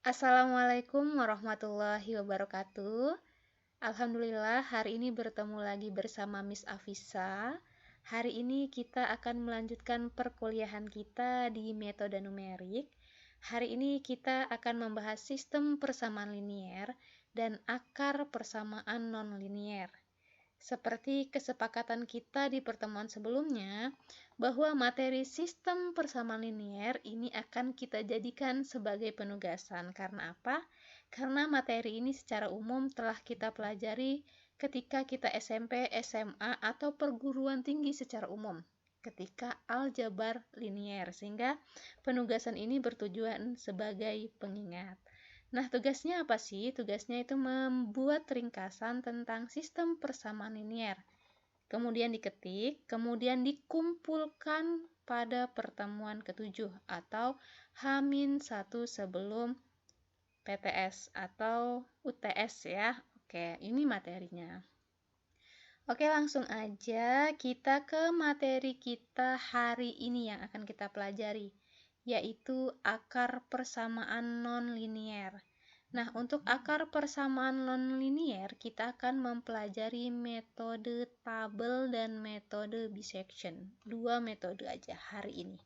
Assalamualaikum warahmatullahi wabarakatuh. Alhamdulillah hari ini bertemu lagi bersama Miss Afisa. Hari ini kita akan melanjutkan perkuliahan kita di metode numerik. Hari ini kita akan membahas sistem persamaan linier dan akar persamaan non-linier. Seperti kesepakatan kita di pertemuan sebelumnya, bahwa materi sistem persamaan linier ini akan kita jadikan sebagai penugasan. Karena apa? Karena materi ini secara umum telah kita pelajari ketika kita SMP, SMA, atau perguruan tinggi secara umum, ketika aljabar linier, sehingga penugasan ini bertujuan sebagai pengingat. Nah, tugasnya apa sih? Tugasnya itu membuat ringkasan tentang sistem persamaan linier. Kemudian diketik, kemudian dikumpulkan pada pertemuan ketujuh atau H-1 sebelum PTS atau UTS ya. Oke, ini materinya. Oke, langsung aja kita ke materi kita hari ini yang akan kita pelajari, yaitu akar persamaan non-linier. Nah, untuk akar persamaan non-linier, kita akan mempelajari metode tabel dan metode bisection. Dua metode aja hari ini.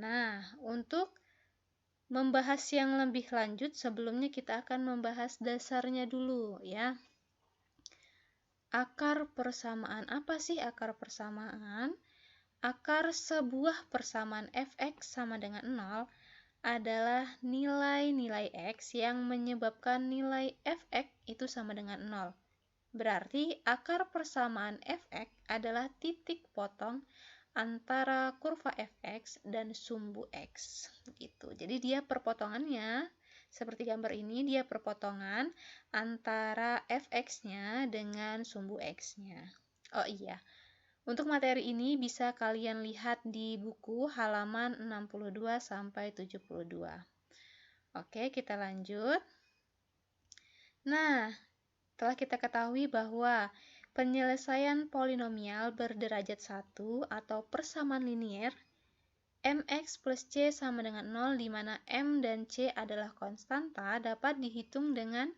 Nah, untuk membahas yang lebih lanjut, sebelumnya kita akan membahas dasarnya dulu ya. Akar persamaan, apa sih akar persamaan? Akar sebuah persamaan f(x) sama dengan 0 adalah nilai-nilai x yang menyebabkan nilai f(x) itu sama dengan 0. Berarti akar persamaan f(x) adalah titik potong antara kurva f(x) dan sumbu x. Gitu. Jadi dia perpotongannya seperti gambar ini, dia perpotongan antara f(x)-nya dengan sumbu x-nya. Oh iya, untuk materi ini bisa kalian lihat di buku halaman 62-72. Oke, kita lanjut. Nah, telah kita ketahui bahwa penyelesaian polinomial berderajat 1 atau persamaan linier mx plus c sama dengan 0, di mana m dan c adalah konstanta, dapat dihitung dengan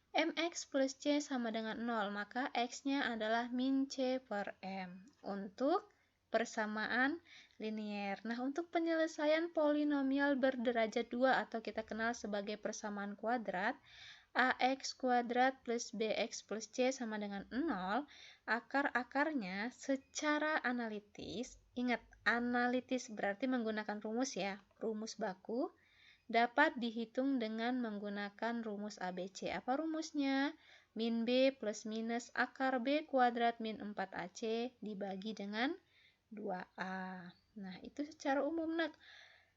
mx plus c sama dengan 0, maka x-nya adalah min c per m untuk persamaan linier. Nah, untuk penyelesaian polinomial berderajat 2 atau kita kenal sebagai persamaan kuadrat, ax kuadrat plus bx plus c sama dengan 0, akar-akarnya secara analitis, ingat analitis berarti menggunakan rumus ya, rumus baku, dapat dihitung dengan menggunakan rumus ABC. Apa rumusnya? Min B plus minus akar B kuadrat min 4AC dibagi dengan 2A. Nah, itu secara umum. Nah,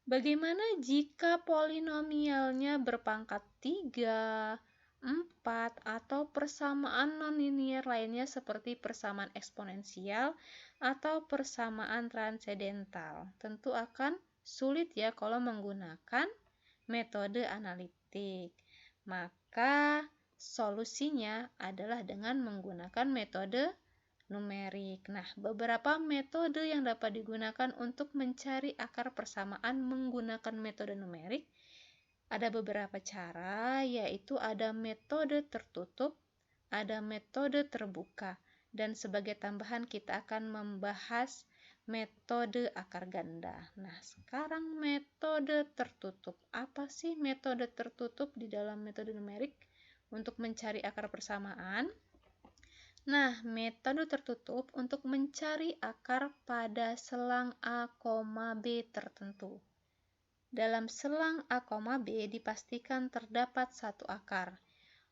bagaimana jika polinomialnya berpangkat 3, 4, atau persamaan non-linier lainnya seperti persamaan eksponensial atau persamaan transendental? Tentu akan sulit ya kalau menggunakan metode analitik. Maka solusinya adalah dengan menggunakan metode numerik. Nah, beberapa metode yang dapat digunakan untuk mencari akar persamaan menggunakan metode numerik ada beberapa cara, yaitu ada metode tertutup, ada metode terbuka, dan sebagai tambahan kita akan membahas metode akar ganda. Nah, sekarang metode tertutup. Apa sih metode tertutup di dalam metode numerik untuk mencari akar persamaan? Nah, metode tertutup untuk mencari akar pada selang A, B tertentu. Dalam selang A, B dipastikan terdapat satu akar.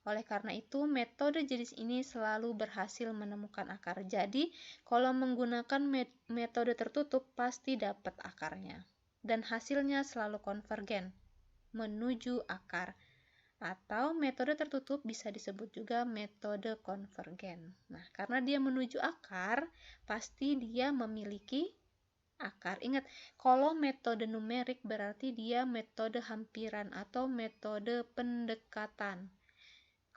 Oleh karena itu, metode jenis ini selalu berhasil menemukan akar. Jadi, kalau menggunakan metode tertutup, pasti dapat akarnya. Dan hasilnya selalu konvergen, menuju akar. Atau metode tertutup bisa disebut juga metode konvergen. Nah, karena dia menuju akar, pasti dia memiliki akar. Ingat, kalau metode numerik berarti dia metode hampiran atau metode pendekatan.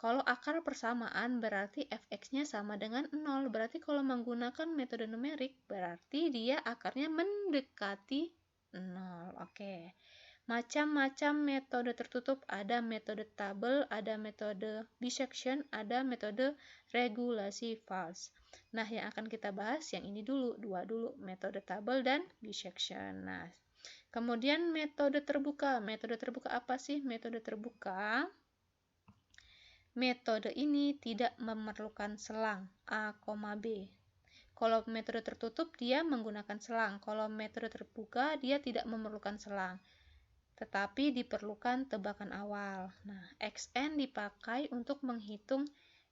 Kalau akar persamaan berarti fx-nya sama dengan 0. Berarti kalau menggunakan metode numerik berarti dia akarnya mendekati 0. Oke. Macam-macam metode tertutup, ada metode tabel, ada metode bisection, ada metode regulasi false. Nah, yang akan kita bahas yang ini dulu, dua dulu, metode tabel dan bisection. Nah, kemudian metode terbuka. Metode terbuka apa sih? Metode terbuka, metode ini tidak memerlukan selang A, B. Kalau metode tertutup, dia menggunakan selang. Kalau metode terbuka, dia tidak memerlukan selang, tetapi diperlukan tebakan awal. Nah, xn dipakai untuk menghitung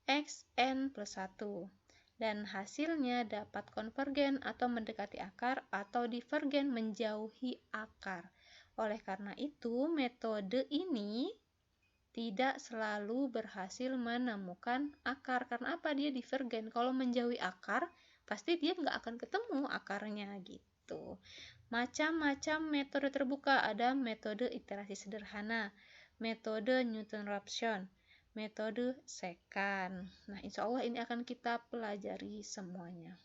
xn plus 1. Dan hasilnya dapat konvergen atau mendekati akar atau divergen menjauhi akar. Oleh karena itu, metode ini tidak selalu berhasil menemukan akar. Karena apa? Dia divergen. Kalau menjauhi akar, pasti dia nggak akan ketemu akarnya gitu. Macam-macam metode terbuka, ada metode iterasi sederhana, metode Newton-Raphson, metode secant. Nah, insya Allah ini akan kita pelajari semuanya.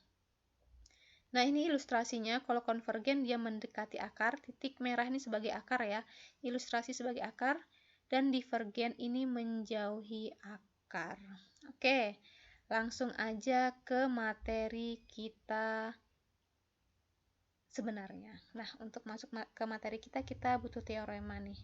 Nah, ini ilustrasinya. Kalau konvergen dia mendekati akar, titik merah ini sebagai akar ya, ilustrasi sebagai akar, dan divergen ini menjauhi akar. Oke, langsung aja ke materi kita sebenarnya. Nah, untuk masuk ke materi kita butuh teorema nih.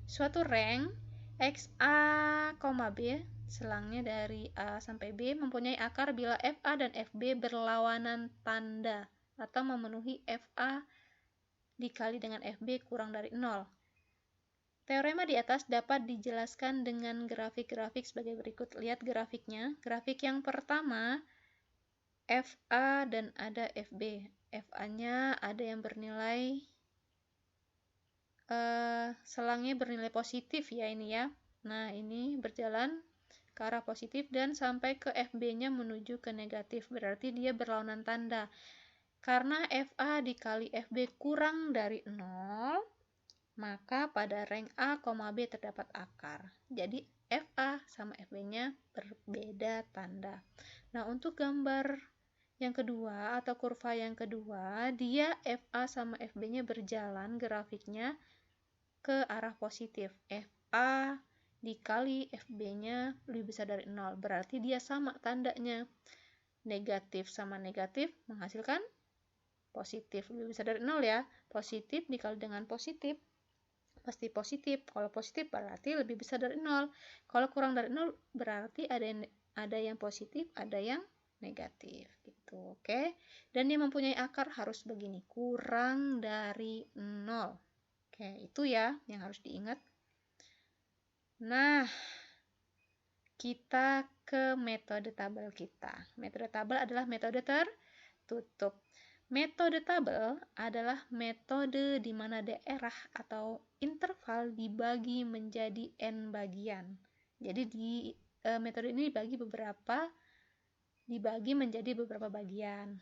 Suatu rank x a, B, selangnya dari A sampai B, mempunyai akar bila FA dan FB berlawanan tanda atau memenuhi FA dikali dengan FB kurang dari 0. Teorema di atas dapat dijelaskan dengan grafik-grafik sebagai berikut. Lihat grafiknya. Grafik yang pertama, FA dan ada FB. FA-nya ada yang bernilai selangnya bernilai positif ya ini ya. Nah, ini berjalan ke arah positif dan sampai ke FB-nya menuju ke negatif. Berarti dia berlawanan tanda. Karena FA dikali FB kurang dari 0, maka pada rank A, B terdapat akar. Jadi FA sama FB-nya berbeda tanda. Nah, untuk gambar yang kedua atau kurva yang kedua, dia FA sama FB-nya berjalan grafiknya ke arah positif. FA dikali FB-nya lebih besar dari 0. Berarti dia sama tandanya. Negatif sama negatif menghasilkan positif. Lebih besar dari 0 ya. Positif dikali dengan positif pasti positif. Kalau positif berarti lebih besar dari 0. Kalau kurang dari 0 berarti ada yang positif, ada yang negatif gitu. Oke. Dan dia mempunyai akar harus begini, kurang dari 0. Oke, itu ya yang harus diingat. Nah, kita ke metode tabel kita. Metode tabel adalah metode tertutup. Metode tabel adalah metode di mana daerah atau interval dibagi menjadi n bagian. Jadi metode ini dibagi menjadi beberapa bagian.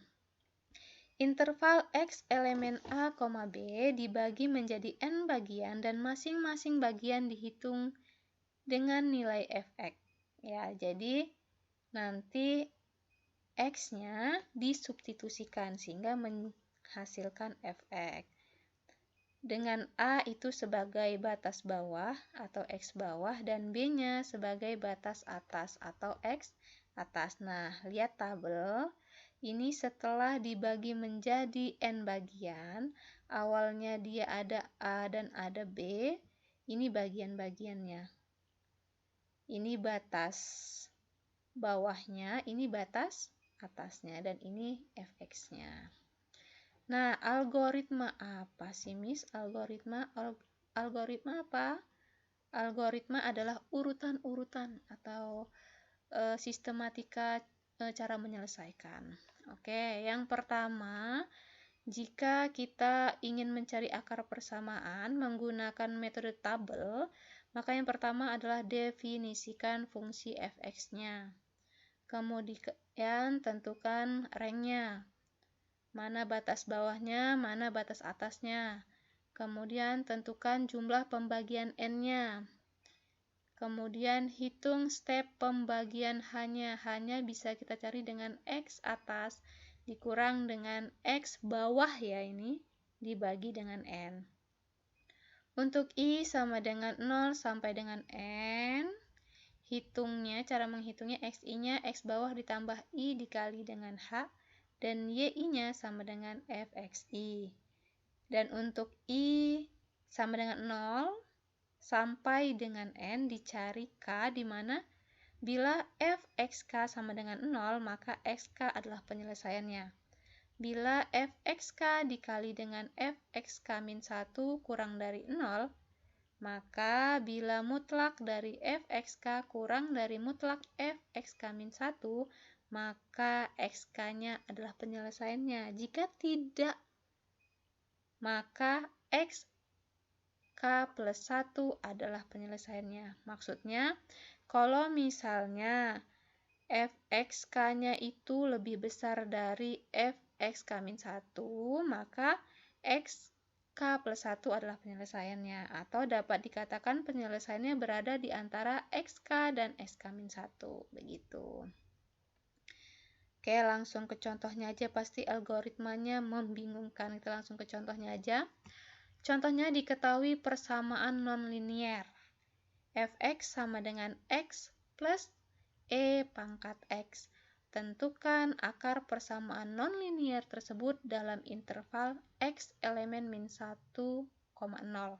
Interval X elemen A, B dibagi menjadi n bagian dan masing-masing bagian dihitung dengan nilai fx. Ya, jadi nanti X-nya disubstitusikan sehingga menghasilkan fx. Dengan A itu sebagai batas bawah atau X bawah dan B-nya sebagai batas atas atau X atas. Nah, lihat tabel. Ini setelah dibagi menjadi n bagian, awalnya dia ada A dan ada B, ini bagian-bagiannya. Ini batas bawahnya, ini batas atasnya, dan ini fx-nya. Nah, algoritma apa sih, Miss? Algoritma apa? Algoritma adalah urutan-urutan atau sistematika cara menyelesaikan. Oke, yang pertama, jika kita ingin mencari akar persamaan menggunakan metode tabel, maka yang pertama adalah definisikan fungsi fx-nya. Kemudian tentukan rank-nya. Mana batas bawahnya, mana batas atasnya. Kemudian tentukan jumlah pembagian n-nya. Kemudian hitung step pembagian hanya bisa kita cari dengan X atas dikurang dengan X bawah ya ini dibagi dengan N. Untuk I sama dengan 0 sampai dengan N, cara menghitungnya XI-nya X bawah ditambah I dikali dengan H, dan YI-nya sama dengan FXI. Dan untuk I sama dengan 0 sampai dengan N dicari K, di mana bila Fxk sama dengan 0, maka Xk adalah penyelesaiannya. Bila Fxk dikali dengan Fxk min 1 kurang dari 0, maka bila mutlak dari Fxk kurang dari mutlak Fxk min 1, maka Xk-nya adalah penyelesaiannya. Jika tidak, maka Xk plus 1 adalah penyelesaiannya. Maksudnya, kalau misalnya Fxk-nya itu lebih besar dari Fxk min 1, maka Xk plus 1 adalah penyelesaiannya. Atau dapat dikatakan penyelesaiannya berada di antara Xk dan Xk min 1. Begitu. Oke, langsung ke contohnya aja. Pasti algoritmanya membingungkan. Kita langsung ke contohnya aja. Contohnya diketahui persamaan nonlinier. Fx sama dengan X plus E pangkat X. Tentukan akar persamaan nonlinier tersebut dalam interval X elemen min 1,0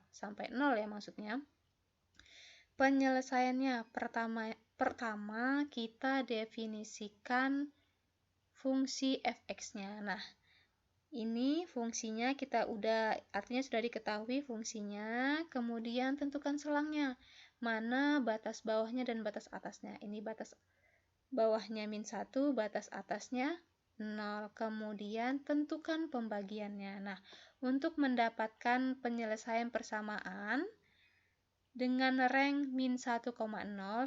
sampai 0 ya maksudnya. Penyelesaiannya pertama kita definisikan fungsi fx-nya. Nah, ini fungsinya artinya sudah diketahui fungsinya, kemudian tentukan selangnya. Mana batas bawahnya dan batas atasnya. Ini batas bawahnya min 1, batas atasnya 0. Kemudian tentukan pembagiannya. Nah, untuk mendapatkan penyelesaian persamaan dengan rank min 1,0,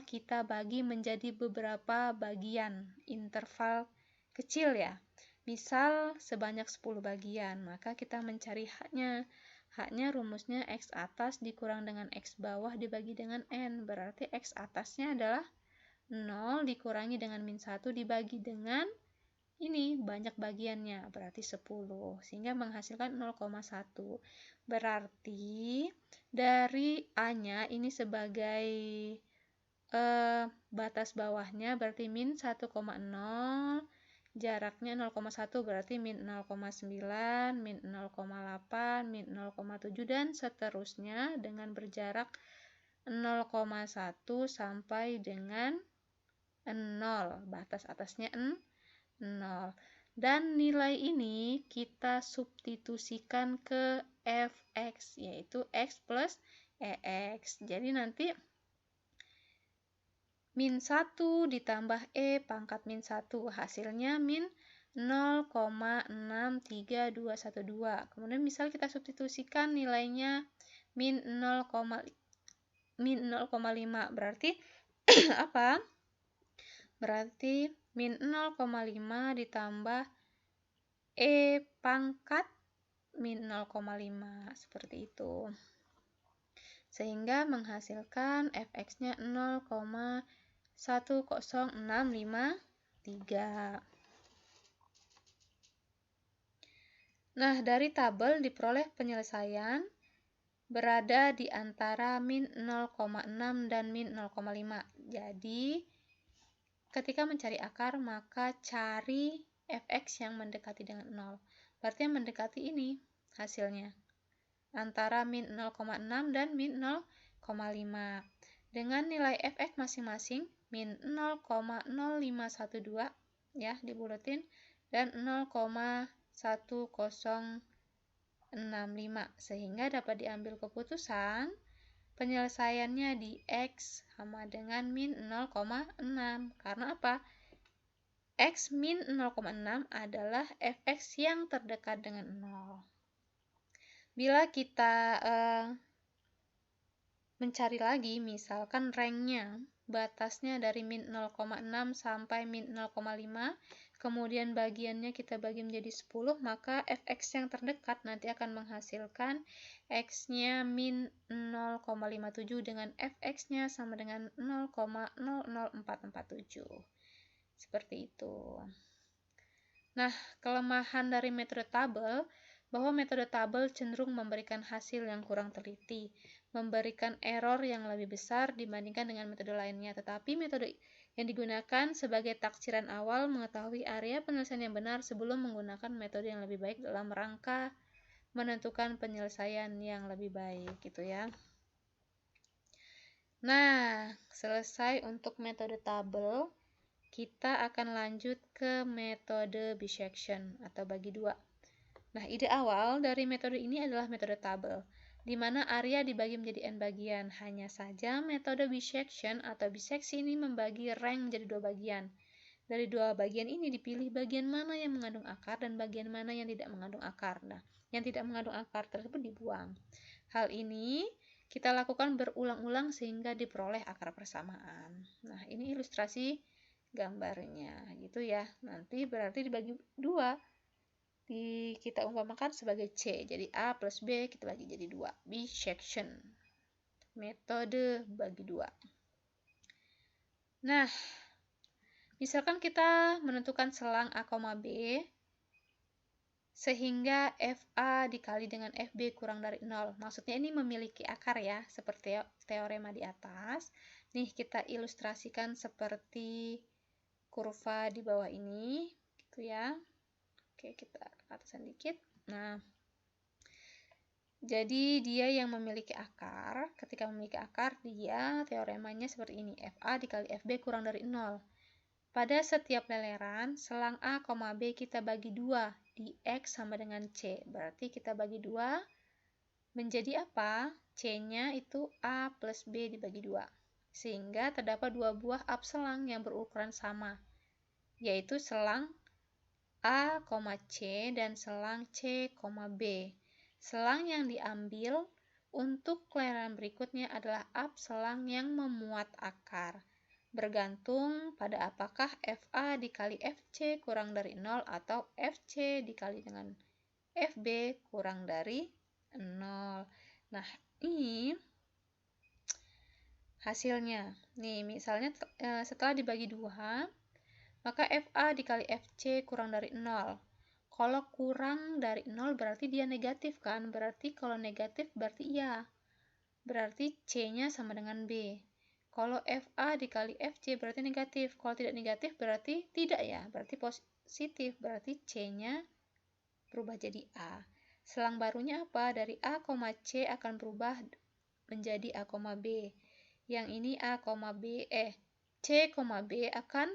kita bagi menjadi beberapa bagian interval kecil ya. Misal sebanyak 10 bagian, maka kita mencari haknya. Haknya rumusnya X atas dikurang dengan X bawah dibagi dengan N. Berarti X atasnya adalah 0 dikurangi dengan min 1 dibagi dengan ini, banyak bagiannya, berarti 10. Sehingga menghasilkan 0,1. Berarti dari A-nya ini sebagai batas bawahnya berarti min 1,0, jaraknya 0,1 berarti min 0,9, min 0,8, min 0,7 dan seterusnya dengan berjarak 0,1 sampai dengan 0. Batas atasnya 0. Dan nilai ini kita substitusikan ke fx, yaitu x plus ex. Jadi nanti min 1 ditambah E pangkat min 1, hasilnya min 0,63212. Kemudian misal kita substitusikan nilainya min 0,5, berarti apa? Berarti min 0,5 ditambah E pangkat min 0,5, seperti itu. Sehingga menghasilkan fx-nya 0,10653. Nah, dari tabel diperoleh penyelesaian berada di antara min 0,6 dan min 0,5. Jadi, ketika mencari akar, maka cari fx yang mendekati dengan 0. Berarti yang mendekati ini hasilnya. Antara min 0,6 dan min 0,5. Dengan nilai fx masing-masing min 0,0512 ya dibuletin dan 0,1065 sehingga dapat diambil keputusan penyelesaiannya di X sama dengan min 0,6. Karena apa? X min 0,6 adalah fx yang terdekat dengan 0. Bila kita mencari lagi, misalkan ranknya, batasnya dari min 0,6 sampai min 0,5, kemudian bagiannya kita bagi menjadi 10, maka fx yang terdekat nanti akan menghasilkan x-nya min 0,57 dengan fx-nya sama dengan 0,00447. Seperti itu. Nah, kelemahan dari metode tabel, bahwa metode tabel cenderung memberikan hasil yang kurang teliti, memberikan error yang lebih besar dibandingkan dengan metode lainnya. Tetapi metode yang digunakan sebagai taksiran awal mengetahui area penyelesaian yang benar sebelum menggunakan metode yang lebih baik dalam rangka menentukan penyelesaian yang lebih baik, gitu ya. Nah, selesai untuk metode tabel, kita akan lanjut ke metode bisection atau bagi dua. Nah, ide awal dari metode ini adalah metode tabel, di mana area dibagi menjadi n bagian. Hanya saja metode bisection atau biseksi ini membagi rank menjadi dua bagian. Dari dua bagian ini dipilih bagian mana yang mengandung akar dan bagian mana yang tidak mengandung akar. Nah, yang tidak mengandung akar tersebut dibuang. Hal ini kita lakukan berulang-ulang sehingga diperoleh akar persamaan. Nah, ini ilustrasi gambarnya, gitu ya. Nanti berarti dibagi dua. Kita umpamakan sebagai C, jadi A plus B kita bagi jadi 2, bisection, metode bagi 2. Nah, misalkan kita menentukan selang A, B, sehingga FA dikali dengan FB kurang dari 0. Maksudnya ini memiliki akar ya, seperti teorema di atas. Nih, kita ilustrasikan seperti kurva di bawah ini, gitu ya. Oke, kita ke atasan dikit. Nah, jadi dia yang memiliki akar. Ketika memiliki akar, dia teoremanya seperti ini. FA dikali FB kurang dari 0. Pada setiap leleran, selang A, B kita bagi 2. Di X sama dengan C. Berarti kita bagi 2 menjadi apa? C-nya itu A plus B dibagi 2. Sehingga terdapat dua buah abselang yang berukuran sama, yaitu selang A, C dan selang C, B. Selang yang diambil untuk leleran berikutnya adalah abselang yang memuat akar, bergantung pada apakah FA dikali FC kurang dari 0 atau FC dikali dengan FB kurang dari 0. Nah, ini hasilnya. Nih, misalnya setelah dibagi 2, maka FA dikali FC kurang dari 0. Kalau kurang dari 0 berarti dia negatif kan? Berarti kalau negatif berarti iya. Berarti C-nya sama dengan B. Kalau FA dikali FC berarti negatif. Kalau tidak negatif berarti tidak ya. Berarti positif. Berarti C-nya berubah jadi A. Selang barunya apa? Dari A, C akan berubah menjadi A, B. Yang ini C, B akan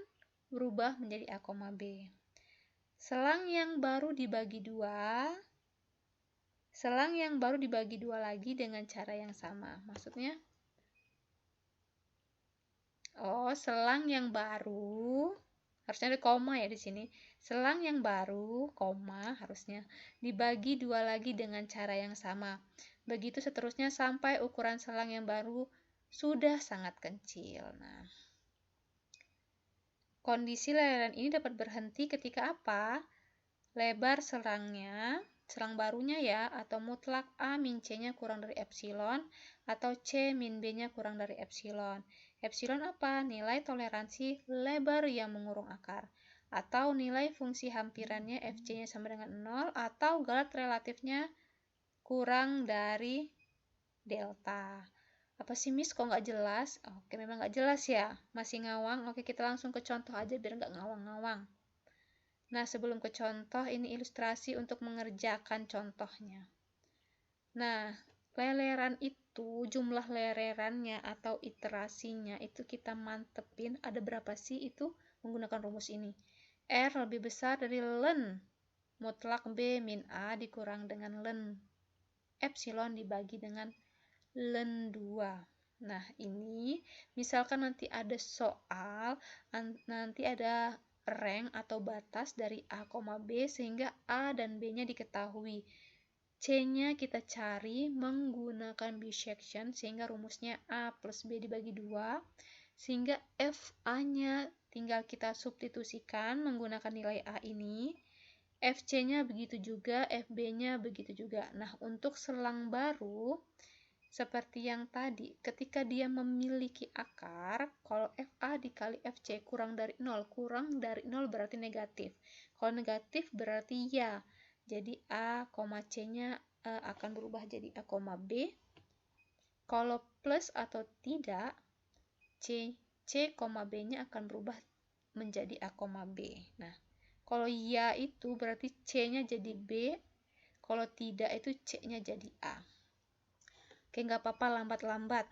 berubah menjadi A, B. Selang yang baru dibagi 2 lagi dengan cara yang sama. Maksudnya, selang yang baru, harusnya ada koma ya di sini. Selang yang baru, koma harusnya, dibagi 2 lagi dengan cara yang sama. Begitu seterusnya sampai ukuran selang yang baru sudah sangat kecil. Nah, kondisi leleran ini dapat berhenti ketika apa? Lebar selang barunya ya, atau mutlak A min C-nya kurang dari epsilon, atau C min B-nya kurang dari epsilon. Epsilon apa? Nilai toleransi lebar yang mengurung akar. Atau nilai fungsi hampirannya FC-nya sama dengan 0, atau galat relatifnya kurang dari delta. Apa sih Miss, kok nggak jelas? Oke, memang nggak jelas ya, masih ngawang. Oke, kita langsung ke contoh aja biar nggak ngawang-ngawang. Nah, sebelum ke contoh, ini ilustrasi untuk mengerjakan contohnya. Nah, leleran itu, jumlah lelerannya atau iterasinya itu kita mantepin ada berapa sih, itu menggunakan rumus ini. R lebih besar dari ln mutlak B min A dikurang dengan ln epsilon dibagi dengan ln 2. Nah, ini misalkan nanti ada soal, nanti ada rank atau batas dari A, B sehingga A dan B-nya diketahui. C-nya kita cari menggunakan bisection sehingga rumusnya A plus B dibagi 2, sehingga FA-nya tinggal kita substitusikan menggunakan nilai A ini. FC-nya begitu juga, FB-nya begitu juga. Nah, untuk selang baru seperti yang tadi, ketika dia memiliki akar, kalau FA dikali FC kurang dari 0 berarti negatif. Kalau negatif berarti ya. Jadi A, C-nya akan berubah jadi A, B. Kalau plus atau tidak, C, B-nya akan berubah menjadi A, B. Nah, kalau ya itu berarti C-nya jadi B, kalau tidak itu C-nya jadi A. Oke, nggak apa-apa lambat-lambat.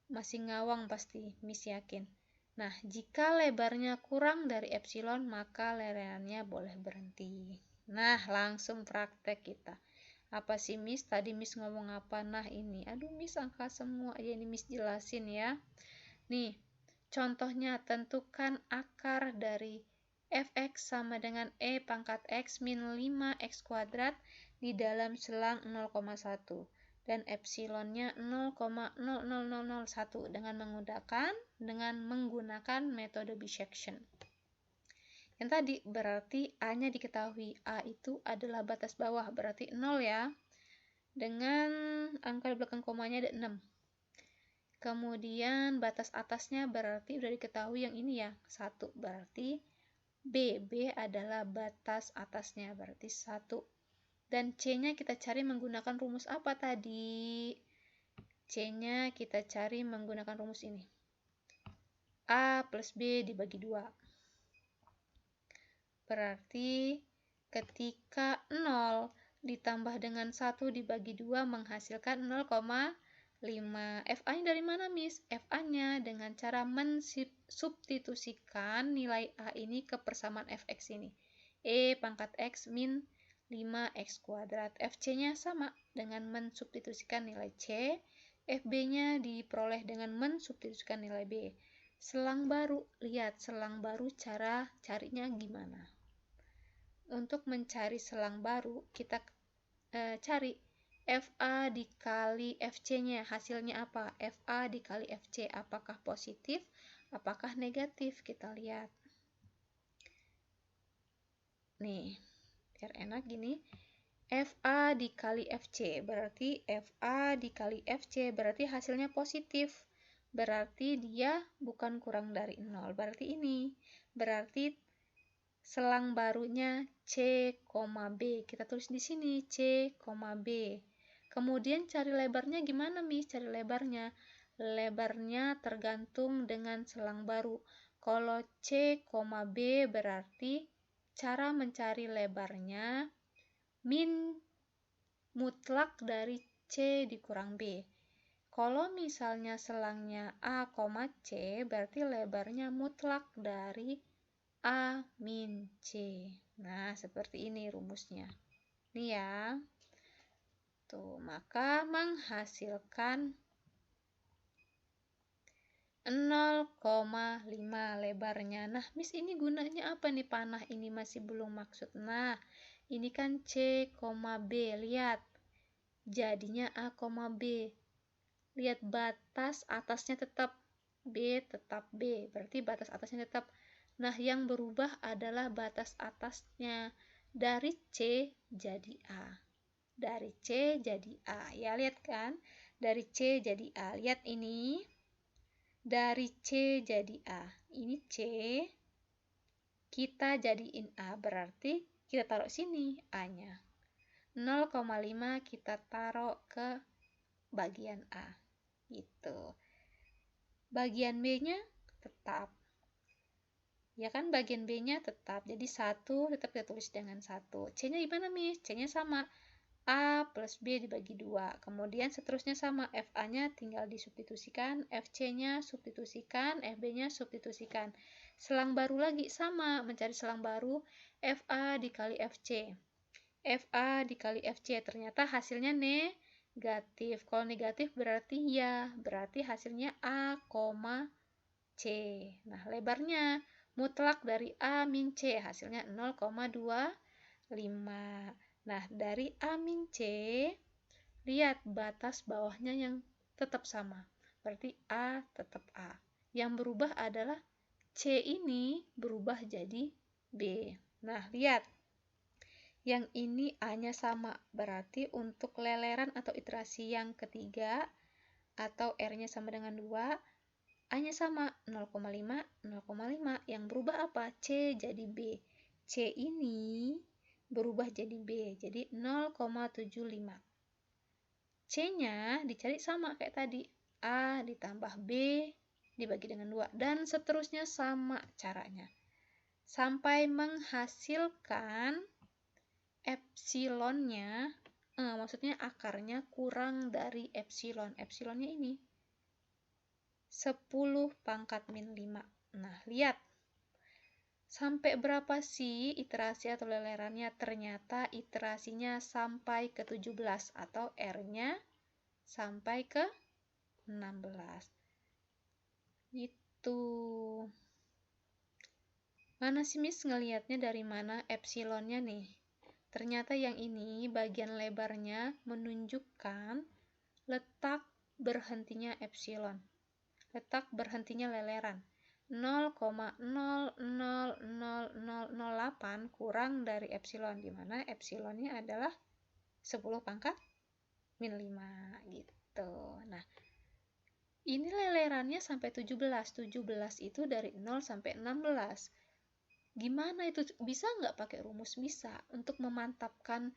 Masih ngawang pasti, Miss yakin. Nah, jika lebarnya kurang dari epsilon, maka lelerannya boleh berhenti. Nah, langsung praktek kita. Apa sih Miss? Tadi Miss ngomong apa? Nah, ini. Aduh, Miss angka semua. Ya, ini Miss jelasin ya. Nih, contohnya tentukan akar dari fx sama dengan e pangkat x min 5x kuadrat di dalam selang 0,1 dan epsilonnya 0,00001 dengan menggunakan metode bisection. Yang tadi berarti A-nya diketahui. A itu adalah batas bawah, berarti 0 ya. Dengan angka di belakang komanya ada 6. Kemudian batas atasnya berarti udah diketahui yang ini ya, 1. Berarti B adalah batas atasnya, berarti 1. Dan C-nya kita cari menggunakan rumus apa tadi? C-nya kita cari menggunakan rumus ini. A plus B dibagi 2. Berarti ketika 0 ditambah dengan 1 dibagi 2 menghasilkan 0,5. FA-nya dari mana, Miss? FA-nya dengan cara mensubstitusikan nilai A ini ke persamaan fx ini. E pangkat x min 5x kuadrat. FC-nya sama dengan mensubstitusikan nilai C. FB-nya diperoleh dengan mensubstitusikan nilai B. Selang baru, lihat selang baru cara carinya gimana. Untuk mencari selang baru, kita cari FA dikali FC-nya, hasilnya apa? FA dikali FC, apakah positif, apakah negatif? Kita lihat. Nih, biar enak gini. FA dikali FC, berarti FA dikali FC, berarti hasilnya positif. Berarti dia bukan kurang dari 0. Berarti ini. Berarti selang barunya C, B. Kita tulis di sini C, B. Kemudian cari lebarnya gimana, Miss? Cari lebarnya. Lebarnya tergantung dengan selang baru. Kalau C, B berarti cara mencari lebarnya min mutlak dari C dikurang B. Kalau misalnya selangnya A, C, berarti lebarnya mutlak dari A min C. Nah, seperti ini rumusnya. Nih ya. Tuh, maka menghasilkan 0,5 lebarnya. Nah, Miss ini gunanya apa nih panah ini masih belum maksud. Nah, ini kan C, B. Lihat. Jadinya A, B. Lihat batas atasnya tetap B, tetap B. Berarti batas atasnya tetap. Nah, yang berubah adalah batas atasnya. Dari C jadi A. Dari C jadi A. Ya, lihat kan? Dari C jadi A. Lihat ini. Dari C jadi A. Ini C. Kita jadiin A. Berarti kita taruh sini A-nya. 0,5 kita taruh ke bagian A. Gitu. Bagian B-nya tetap. Ya kan, bagian B-nya tetap. Jadi 1 tetap kita tulis dengan 1. C-nya gimana, Miss? C-nya sama. A plus B dibagi 2. Kemudian seterusnya sama. FA-nya tinggal disubstitusikan. FC-nya substitusikan. FB-nya substitusikan. Selang baru lagi sama. Mencari selang baru. FA dikali FC. FA dikali FC. Ternyata hasilnya negatif. Kalau negatif berarti ya. Berarti hasilnya A, C. Nah, lebarnya mutlak dari A min C. Hasilnya 0,25. Nah, dari A min C, lihat batas bawahnya yang tetap sama. Berarti A tetap A. Yang berubah adalah C ini berubah jadi B. Nah, lihat. Yang ini A-nya sama. Berarti untuk leleran atau iterasi yang ketiga, atau R-nya sama dengan 2, A-nya sama. 0,5, 0,5. Yang berubah apa? C jadi B. C ini berubah jadi B, jadi 0,75. C-nya dicari sama kayak tadi, A ditambah B dibagi dengan 2, dan seterusnya sama caranya. Sampai menghasilkan epsilonnya, maksudnya akarnya kurang dari epsilon. Epsilonnya ini 10 pangkat min 5. Nah, lihat. Sampai berapa sih iterasi atau lelerannya? Ternyata iterasinya sampai ke 17 atau R-nya sampai ke 16. Itu. Mana sih Miss ngelihatnya dari mana epsilonnya nih? Ternyata yang ini bagian lebarnya menunjukkan letak berhentinya epsilon. Letak berhentinya leleran. 0,000008 kurang dari epsilon, di mana epsilonnya adalah 10 pangkat min 5 gitu. Nah, ini lelerannya sampai 17. 17 itu dari 0 sampai 16. Gimana itu? Bisa nggak pakai rumus? Bisa. Untuk memantapkan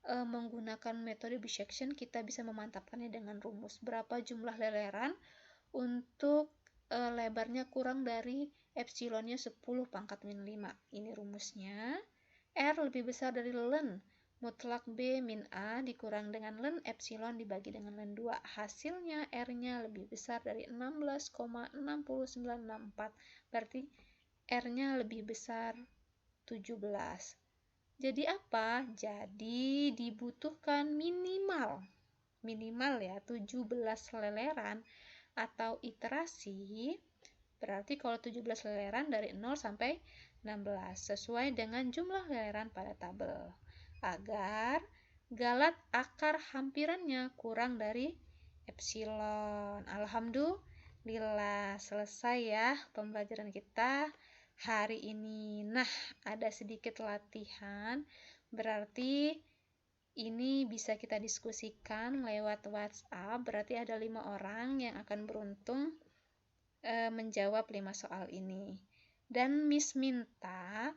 menggunakan metode bisection, kita bisa memantapkannya dengan rumus. Berapa jumlah leleran untuk lebarnya kurang dari epsilonnya 10 pangkat min 5. Ini rumusnya. R lebih besar dari ln mutlak B min A dikurang dengan ln epsilon dibagi dengan ln 2. Hasilnya R-nya lebih besar dari 16,60964. Berarti R-nya lebih besar 17. Jadi apa? Jadi dibutuhkan minimal ya 17 leleran atau iterasi. Berarti kalau 17 leleran dari 0 sampai 16 sesuai dengan jumlah leleran pada tabel, agar galat akar hampirannya kurang dari epsilon. Alhamdulillah selesai ya pembelajaran kita hari ini. Nah, ada sedikit latihan, berarti ini bisa kita diskusikan lewat WhatsApp. Berarti ada 5 orang yang akan beruntung menjawab 5 soal ini. Dan Miss minta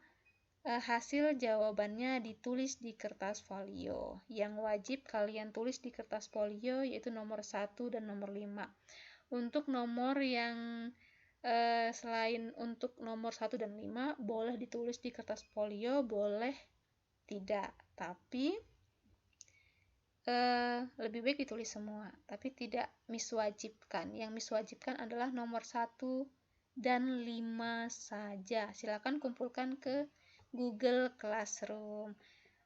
hasil jawabannya ditulis di kertas folio. Yang wajib kalian tulis di kertas folio yaitu nomor 1 dan nomor 5. Untuk nomor yang selain untuk nomor 1 dan 5, boleh ditulis di kertas folio, boleh tidak. Tapi lebih baik ditulis semua, tapi tidak Miss wajibkan. Yang Miss wajibkan adalah nomor 1 dan 5 saja. Silakan kumpulkan ke Google Classroom.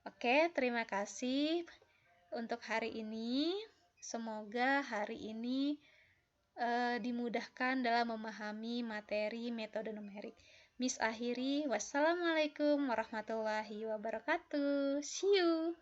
Oke, terima kasih untuk hari ini. Semoga hari ini dimudahkan dalam memahami materi metode numerik. Miss akhiri, wassalamualaikum warahmatullahi wabarakatuh. See you.